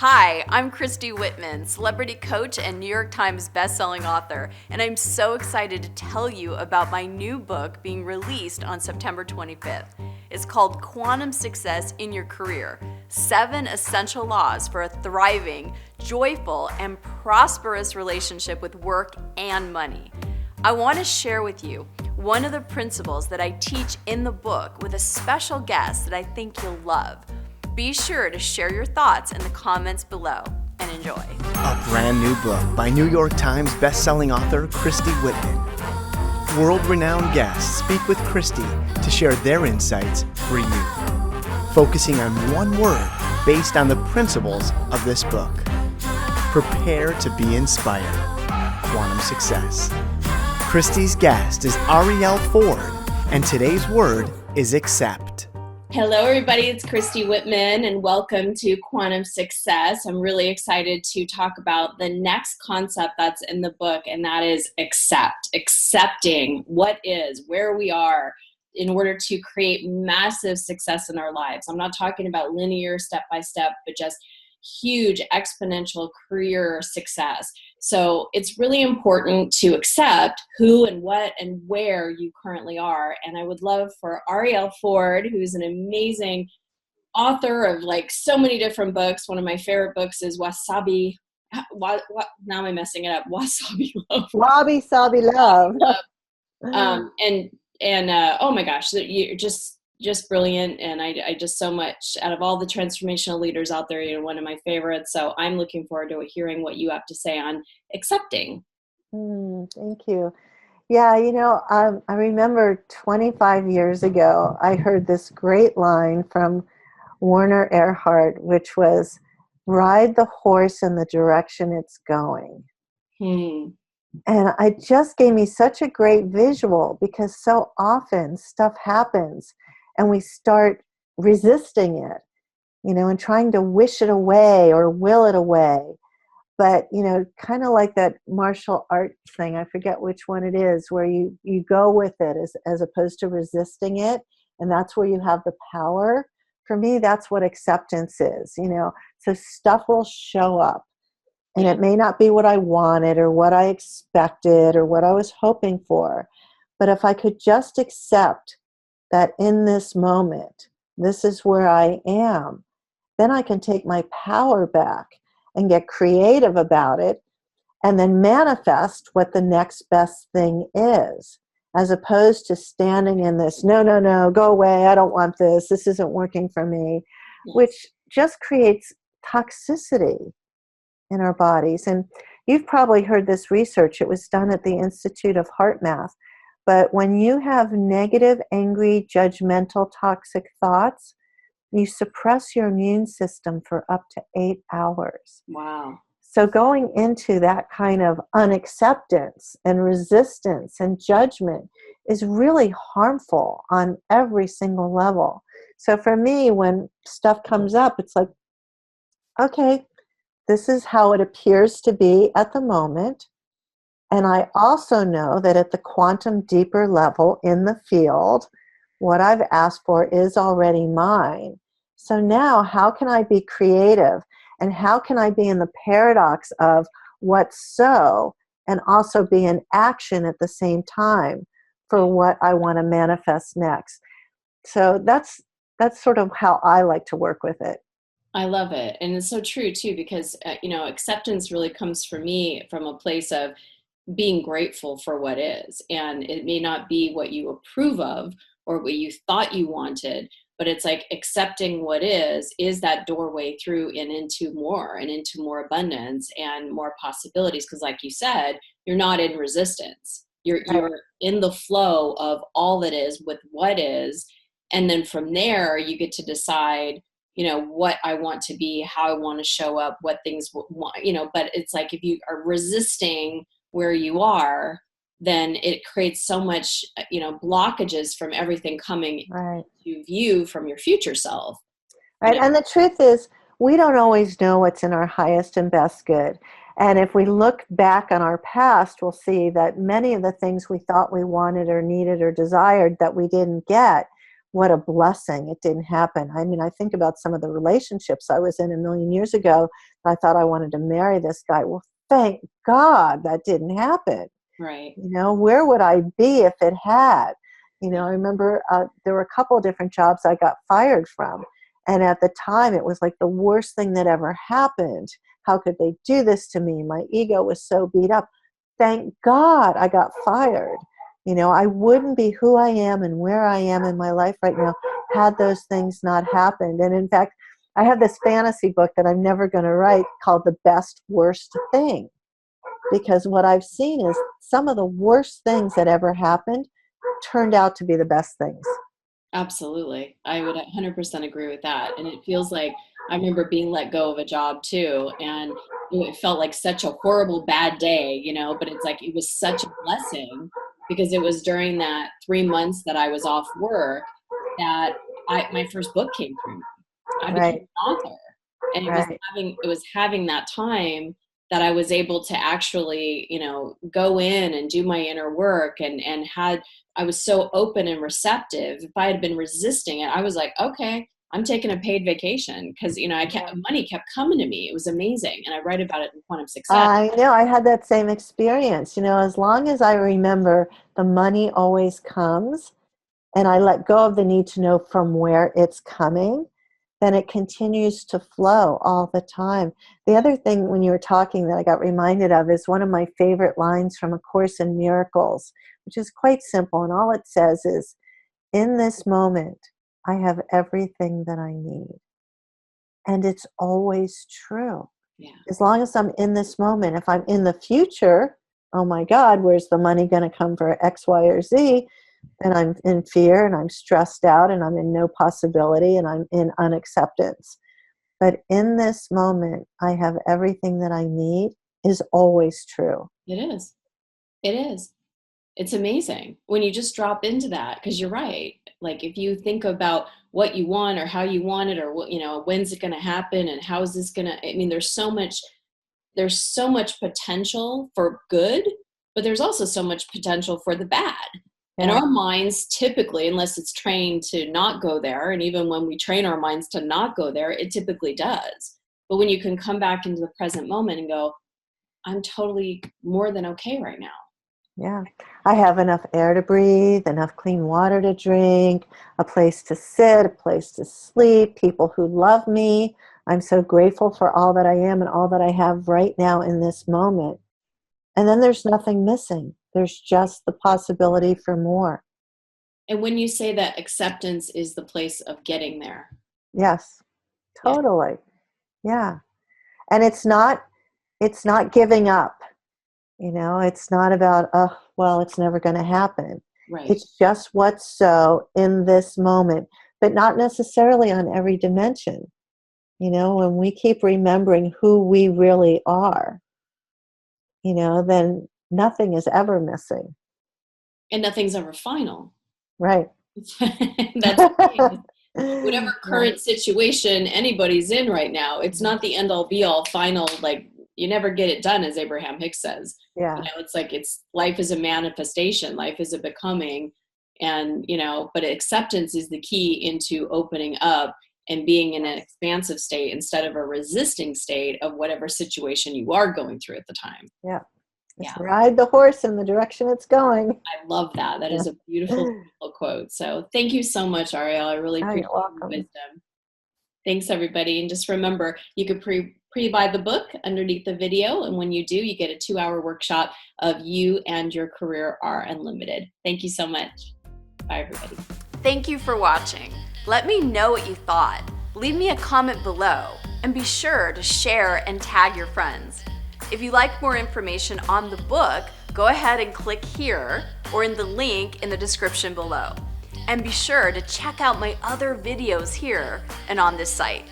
Hi, I'm Christy Whitman, celebrity coach and New York Times bestselling author, and I'm so excited to tell you about my new book being released on September 25th. It's called Quantum Success in Your Career: 7 Essential Laws for a Thriving, Joyful, and Prosperous Relationship with Work and Money. I want to share with you one of the principles that I teach in the book with a special guest that I think you'll love. Be sure to share your thoughts in the comments below and enjoy. A brand new book by New York Times bestselling author Christy Whitman. World-renowned guests speak with Christy to share their insights for you, focusing on one word based on the principles of this book. Prepare to be inspired. Quantum Success. Christy's guest is Arielle Ford, and today's word is accept. Hello, everybody. It's Christy Whitman, and welcome to Quantum Success. I'm really excited to talk about the next concept that's in the book, and that is accept. Accepting what is, where we are, in order to create massive success in our lives. I'm not talking about linear, step-by-step, but just huge exponential career success. So it's really important to accept who and what and where you currently are. And I would love for Arielle Ford, who's an amazing author of like so many different books. One of my favorite books is Wasabi. Now am I messing it up? Wasabi Love. Wabi Sabi Love. Oh my gosh, you're just brilliant. And I just so much out of all the transformational leaders out there, you're one of my favorites. So I'm looking forward to hearing what you have to say on accepting. Thank you. Yeah, I remember 25 years ago, I heard this great line from Werner Erhard, which was, "Ride the horse in the direction it's going." And it just gave me such a great visual, because so often stuff happens and we start resisting it, and trying to wish it away or will it away. But, kind of like that martial arts thing, I forget which one it is, where you go with it as opposed to resisting it. And that's where you have the power. For me, that's what acceptance is, so stuff will show up. And it may not be what I wanted or what I expected or what I was hoping for. But if I could just accept that in this moment, this is where I am, then I can take my power back and get creative about it and then manifest what the next best thing is, as opposed to standing in this, no, go away, I don't want this isn't working for me, which just creates toxicity in our bodies. And you've probably heard this research. It was done at the Institute of Heart Math. But when you have negative, angry, judgmental, toxic thoughts, you suppress your immune system for up to 8 hours. Wow. So going into that kind of unacceptance and resistance and judgment is really harmful on every single level. So for me, when stuff comes up, it's like, okay, this is how it appears to be at the moment. And I also know that at the quantum deeper level in the field, what I've asked for is already mine. So now how can I be creative? And how can I be in the paradox of what's so and also be in action at the same time for what I want to manifest next? So that's sort of how I like to work with it. I love it. And it's so true too, because, acceptance really comes for me from a place of being grateful for what is. And it may not be what you approve of or what you thought you wanted, but it's like accepting what is that doorway through and into more abundance and more possibilities. Because like you said, you're not in resistance. You're in the flow of all that is with what is. And then from there, you get to decide, what I want to be, how I want to show up, what things want, but it's like, if you are resisting where you are, then it creates so much, blockages from everything coming to view from your future self. Right. And the truth is, we don't always know what's in our highest and best good. And if we look back on our past, we'll see that many of the things we thought we wanted or needed or desired that we didn't get what a blessing it didn't happen. I mean, I think about some of the relationships I was in a million years ago. I thought I wanted to marry this guy. Well, thank God that didn't happen. Right. Where would I be if it had? I remember there were a couple of different jobs I got fired from. And at the time, it was like the worst thing that ever happened. How could they do this to me? My ego was so beat up. Thank God I got fired. I wouldn't be who I am and where I am in my life right now had those things not happened. And in fact, I have this fantasy book that I'm never going to write called The Best Worst Thing. Because what I've seen is some of the worst things that ever happened turned out to be the best things. Absolutely. I would 100% agree with that. And it feels like I remember being let go of a job too. And it felt like such a horrible, bad day, but it's like it was such a blessing because it was during that 3 months that I was off work that my first book came through. I became an author. And it was having that time that I was able to actually, go in and do my inner work and I was so open and receptive. If I had been resisting it, I was like, okay, I'm taking a paid vacation because, money kept coming to me. It was amazing. And I write about it in Quantum Success. I know. I had that same experience. As long as I remember the money always comes and I let go of the need to know from where it's coming, then it continues to flow all the time. The other thing when you were talking that I got reminded of is one of my favorite lines from A Course in Miracles, which is quite simple. And all it says is, in this moment, I have everything that I need. And it's always true. Yeah. As long as I'm in this moment, if I'm in the future, oh my God, where's the money going to come for X, Y, or Z? And I'm in fear and I'm stressed out and I'm in no possibility and I'm in unacceptance. But in this moment, I have everything that I need is always true. It is. It is. It's amazing when you just drop into that, because you're right. Like if you think about what you want or how you want it or what, when's it going to happen and how is this going to, there's so much potential for good, but there's also so much potential for the bad. And our minds typically, unless it's trained to not go there, and even when we train our minds to not go there, it typically does. But when you can come back into the present moment and go, I'm totally more than okay right now. Yeah. I have enough air to breathe, enough clean water to drink, a place to sit, a place to sleep, people who love me. I'm so grateful for all that I am and all that I have right now in this moment. And then there's nothing missing. There's just the possibility for more. And when you say that acceptance is the place of getting there. Yes, totally. Yeah. And it's not giving up. It's not about, oh, well, it's never going to happen. Right. It's just what's so in this moment, but not necessarily on every dimension. When we keep remembering who we really are, then nothing is ever missing. And nothing's ever final. Right. That's whatever current situation anybody's in right now, it's not the end all be all final, like you never get it done, as Abraham Hicks says. Yeah. It's like life is a manifestation, life is a becoming, and but acceptance is the key into opening up and being in an expansive state instead of a resisting state of whatever situation you are going through at the time. Yeah. Just ride the horse in the direction it's going. I love that. That is a beautiful, beautiful quote. So thank you so much, Arielle. I really appreciate your wisdom. Thanks, everybody. And just remember, you could pre-buy the book underneath the video. And when you do, you get a 2-hour workshop of You and Your Career Are Unlimited. Thank you so much. Bye, everybody. Thank you for watching. Let me know what you thought. Leave me a comment below and be sure to share and tag your friends. If you'd like more information on the book, go ahead and click here or in the link in the description below. And be sure to check out my other videos here and on this site.